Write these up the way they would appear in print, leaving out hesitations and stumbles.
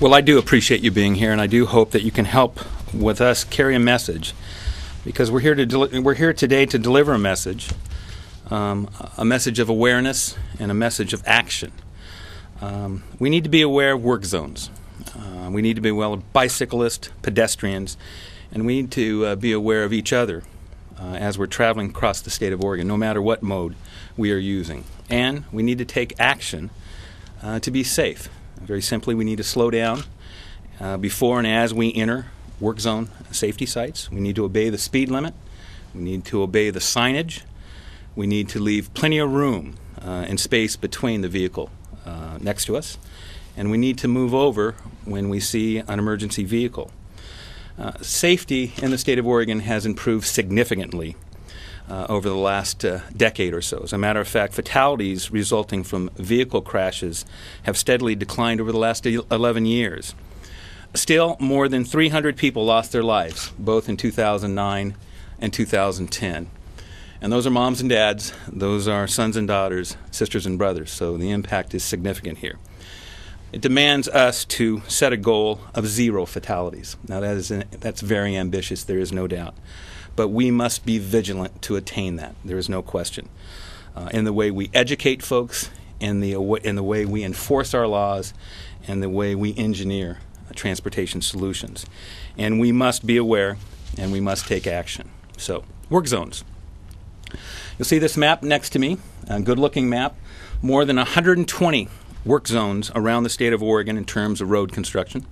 Well, I do appreciate you being here, and I do hope that you can help with us carry a message, because we're here today to deliver a message of awareness and a message of action. We need to be aware of work zones. We need to be aware of bicyclists, pedestrians, and we need to be aware of each other as we're traveling across the state of Oregon, no matter what mode we are using. And we need to take action to be safe. Very simply, we need to slow down before and as we enter work zone safety sites. We need to obey the speed limit. We need to obey the signage. We need to leave plenty of room and space between the vehicle next to us. And we need to move over when we see an emergency vehicle. Safety in the state of Oregon has improved significantly over the last decade or so. As a matter of fact, fatalities resulting from vehicle crashes have steadily declined over the last 11 years. Still, more than 300 people lost their lives, both in 2009 and 2010. And those are moms and dads, those are sons and daughters, sisters and brothers, so the impact is significant here. It demands us to set a goal of 0 fatalities. Now that's very ambitious, there is no doubt. But we must be vigilant to attain that. There is no question. In the way we educate folks, in the way we enforce our laws, and the way we engineer transportation solutions. And we must be aware, and we must take action. So, work zones. You'll see this map next to me, a good-looking map. More than 120 work zones around the state of Oregon in terms of road construction.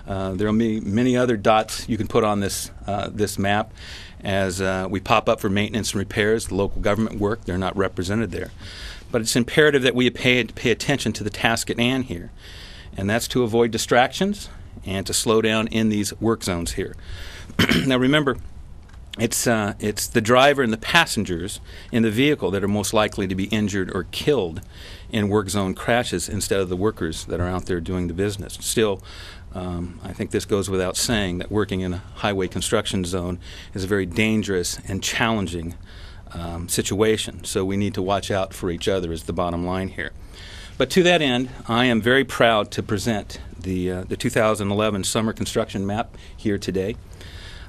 There will be many other dots you can put on this map as we pop up for maintenance and repairs, the local government work. They're not represented there. But it's imperative that we pay attention to the task at hand here, and that's to avoid distractions and to slow down in these work zones here. Now remember, it's the driver and the passengers in the vehicle that are most likely to be injured or killed in work zone crashes instead of the workers that are out there doing the business. Still, I think this goes without saying that working in a highway construction zone is a very dangerous and challenging situation. So we need to watch out for each other is the bottom line here. But to that end, I am very proud to present the 2011 summer construction map here today.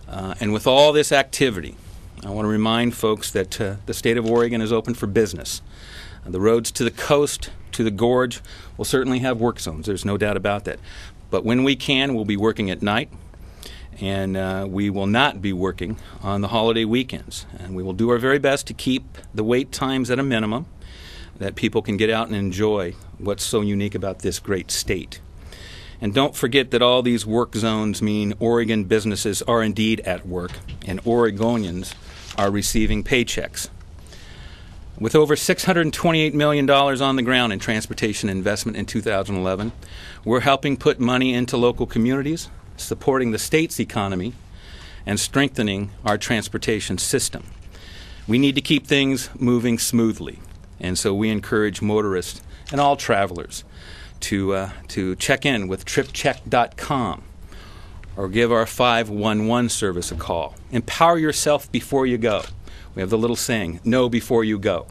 And with all this activity, I want to remind folks that the state of Oregon is open for business. The roads to the coast, to the gorge, will certainly have work zones. There's no doubt about that. But when we can, we'll be working at night, and we will not be working on the holiday weekends. And we will do our very best to keep the wait times at a minimum, that people can get out and enjoy what's so unique about this great state. And don't forget that all these work zones mean Oregon businesses are indeed at work, and Oregonians are receiving paychecks. With over $628 million on the ground in transportation investment in 2011, we're helping put money into local communities, supporting the state's economy, and strengthening our transportation system. We need to keep things moving smoothly, and so we encourage motorists and all travelers to check in with tripcheck.com or give our 511 service a call. Empower yourself before you go. We have the little saying, know before you go.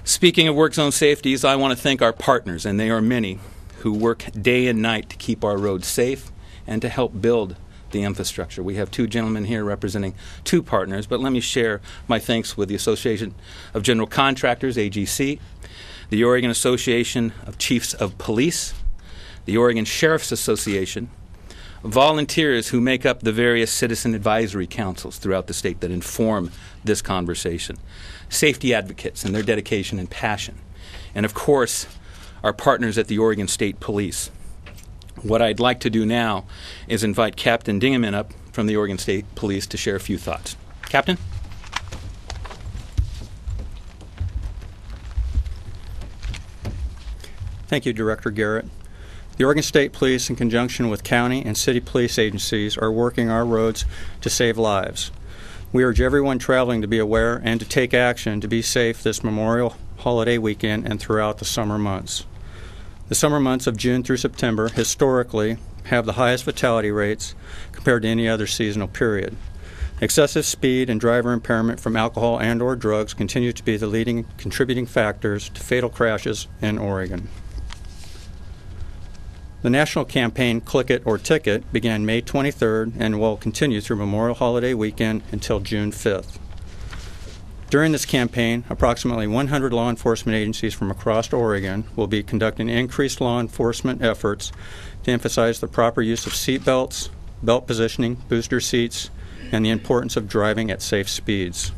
Speaking of work zone safeties, I want to thank our partners, and they are many, who work day and night to keep our roads safe and to help build the infrastructure. We have 2 gentlemen here representing 2 partners, but let me share my thanks with the Association of General Contractors, AGC, the Oregon Association of Chiefs of Police, the Oregon Sheriff's Association, volunteers who make up the various citizen advisory councils throughout the state that inform this conversation, safety advocates and their dedication and passion, and of course, our partners at the Oregon State Police. What I'd like to do now is invite Captain Dingaman up from the Oregon State Police to share a few thoughts. Captain? Thank you, Director Garrett. The Oregon State Police, in conjunction with county and city police agencies, are working our roads to save lives. We urge everyone traveling to be aware and to take action to be safe this Memorial holiday weekend and throughout the summer months. The summer months of June through September historically have the highest fatality rates compared to any other seasonal period. Excessive speed and driver impairment from alcohol and/or drugs continue to be the leading contributing factors to fatal crashes in Oregon. The national campaign, Click It or Ticket, began May 23rd and will continue through Memorial Holiday weekend until June 5th. During this campaign, approximately 100 law enforcement agencies from across Oregon will be conducting increased law enforcement efforts to emphasize the proper use of seat belts, belt positioning, booster seats, and the importance of driving at safe speeds.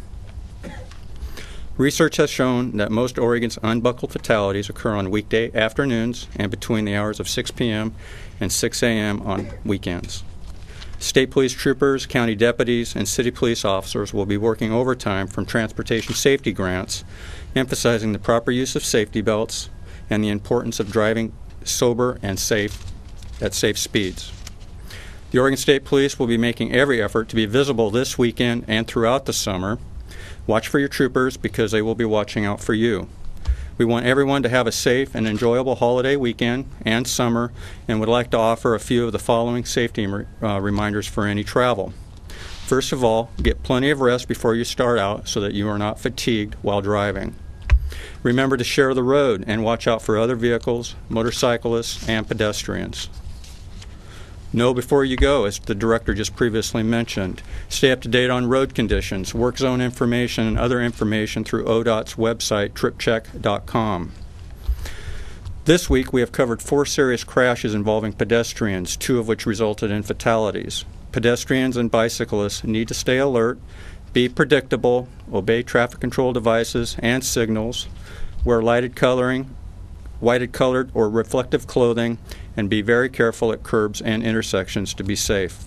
Research has shown that most Oregon's unbuckled fatalities occur on weekday afternoons and between the hours of 6 p.m. and 6 a.m. on weekends. State police troopers, county deputies, and city police officers will be working overtime from transportation safety grants, emphasizing the proper use of safety belts and the importance of driving sober and safe at safe speeds. The Oregon State Police will be making every effort to be visible this weekend and throughout the summer. Watch for your troopers because they will be watching out for you. We want everyone to have a safe and enjoyable holiday weekend and summer, and would like to offer a few of the following safety reminders for any travel. First of all, get plenty of rest before you start out so that you are not fatigued while driving. Remember to share the road and watch out for other vehicles, motorcyclists, and pedestrians. Know before you go, as the director just previously mentioned. Stay up to date on road conditions, work zone information, and other information through ODOT's website, tripcheck.com. This week, we have covered 4 serious crashes involving pedestrians, 2 of which resulted in fatalities. Pedestrians and bicyclists need to stay alert, be predictable, obey traffic control devices and signals, wear lighted colored or reflective clothing, and be very careful at curbs and intersections to be safe.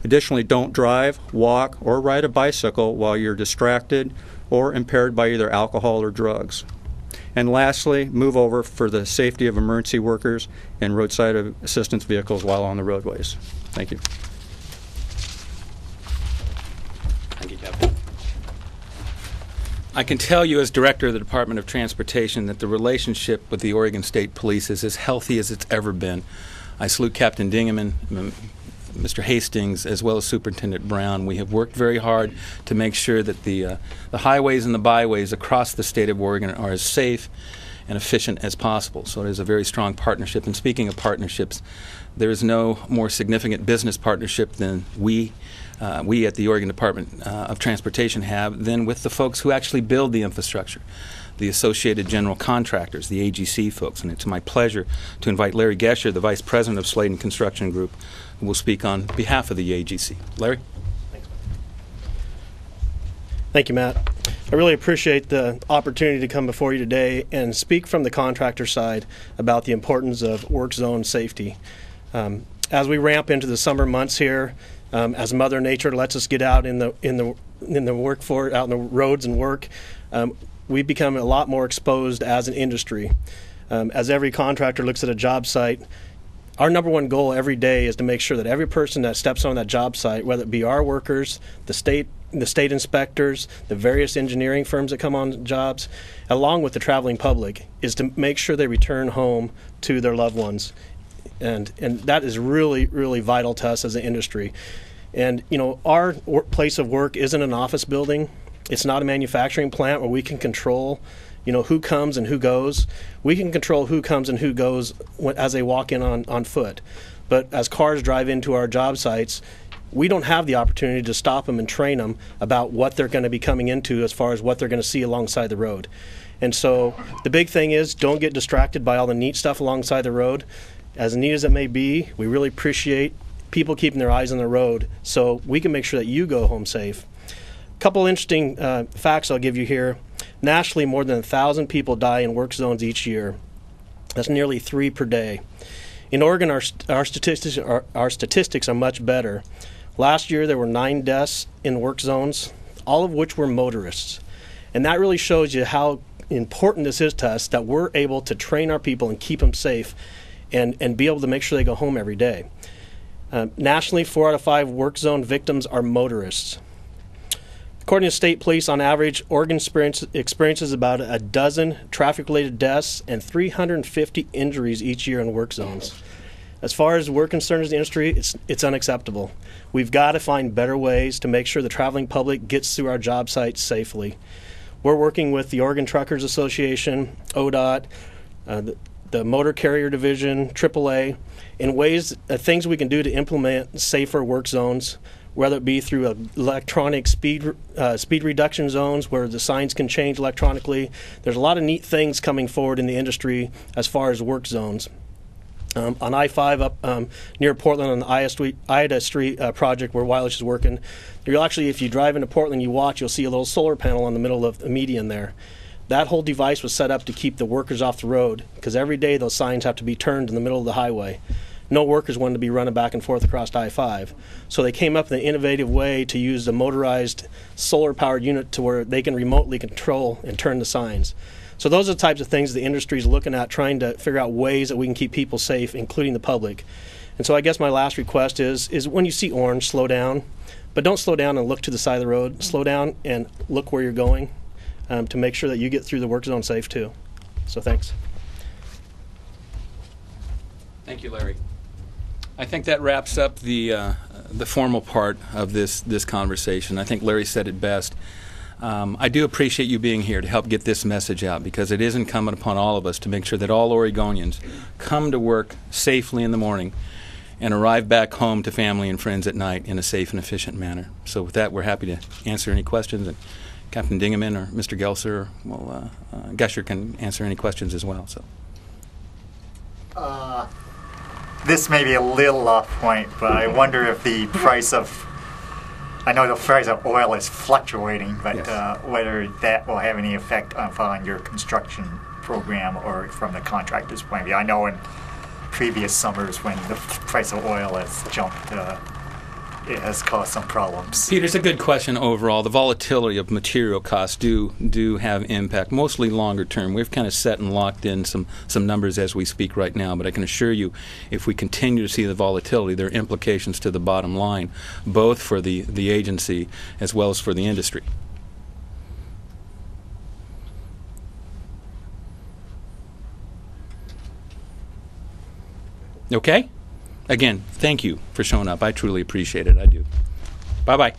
Additionally, don't drive, walk, or ride a bicycle while you're distracted or impaired by either alcohol or drugs. And lastly, move over for the safety of emergency workers and roadside assistance vehicles while on the roadways. Thank you. Thank you, Captain. I can tell you as Director of the Department of Transportation that the relationship with the Oregon State Police is as healthy as it's ever been. I salute Captain Dingaman, Mr. Hastings, as well as Superintendent Brown. We have worked very hard to make sure that the highways and the byways across the state of Oregon are as safe and efficient as possible. So it is a very strong partnership. And speaking of partnerships, there is no more significant business partnership than we at the Oregon Department of Transportation have than with the folks who actually build the infrastructure, the Associated General Contractors, the AGC folks. And it's my pleasure to invite Larry Gesher, the Vice President of Sladen Construction Group, who will speak on behalf of the AGC. Larry? Thanks. Thank you, Matt. I really appreciate the opportunity to come before you today and speak from the contractor side about the importance of work zone safety. As we ramp into the summer months here, as Mother Nature lets us get out in the workforce, out in the roads and work, we become a lot more exposed as an industry. As every contractor looks at a job site, our number one goal every day is to make sure that every person that steps on that job site, whether it be our workers, the state inspectors, the various engineering firms that come on jobs, along with the traveling public, is to make sure they return home to their loved ones. And that is really, really vital to us as an industry. And, you know, our place of work isn't an office building. It's not a manufacturing plant where we can control, you know, who comes and who goes. We can control who comes and who goes as they walk in on foot. But as cars drive into our job sites, we don't have the opportunity to stop them and train them about what they're going to be coming into as far as what they're going to see alongside the road. And so the big thing is, don't get distracted by all the neat stuff alongside the road. As neat as it may be, we really appreciate people keeping their eyes on the road so we can make sure that you go home safe. A couple interesting facts I'll give you here. Nationally, more than 1,000 people die in work zones each year. That's nearly 3 per day. In Oregon, our statistics are much better. Last year, there were 9 deaths in work zones, all of which were motorists. And that really shows you how important this is to us, that we're able to train our people and keep them safe and be able to make sure they go home every day. Nationally, 4 out of 5 work zone victims are motorists. According to state police, on average, Oregon experiences about a dozen traffic-related deaths and 350 injuries each year in work zones. As far as we're concerned as the industry, it's unacceptable. We've got to find better ways to make sure the traveling public gets through our job sites safely. We're working with the Oregon Truckers Association, ODOT, the the Motor Carrier Division, AAA, in ways, things we can do to implement safer work zones, whether it be through electronic speed reduction zones where the signs can change electronically. There's a lot of neat things coming forward in the industry as far as work zones. On I-5 up near Portland on the Ida Street project where Weilich is working, you'll actually, if you drive into Portland, you'll see a little solar panel on the middle of the median there. That whole device was set up to keep the workers off the road because every day those signs have to be turned in the middle of the highway. No workers wanted to be running back and forth across I-5. So they came up with an innovative way to use the motorized solar-powered unit to where they can remotely control and turn the signs. So those are the types of things the industry is looking at, trying to figure out ways that we can keep people safe, including the public. And so I guess my last request is when you see orange, slow down. But don't slow down and look to the side of the road. Slow down and look where you're going to make sure that you get through the work zone safe too. So thanks. Thank you, Larry. I think that wraps up the formal part of this conversation. I think Larry said it best. I do appreciate you being here to help get this message out because it is incumbent upon all of us to make sure that all Oregonians come to work safely in the morning and arrive back home to family and friends at night in a safe and efficient manner. So with that, we're happy to answer any questions. And Captain Dingaman or Mr. Gelser, well, Gusher can answer any questions as well. So. This may be a little off point, but I wonder if the price of, I know the price of oil is fluctuating, but yes. Whether that will have any effect on your construction program or from the contractor's point of view. I know in previous summers when the price of oil has jumped, it has caused some problems. Peter, it's a good question overall. The volatility of material costs do have impact, mostly longer term. We've kind of set and locked in some numbers as we speak right now, but I can assure you if we continue to see the volatility, there are implications to the bottom line, both for the agency as well as for the industry. Okay? Again, thank you for showing up. I truly appreciate it. I do. Bye-bye.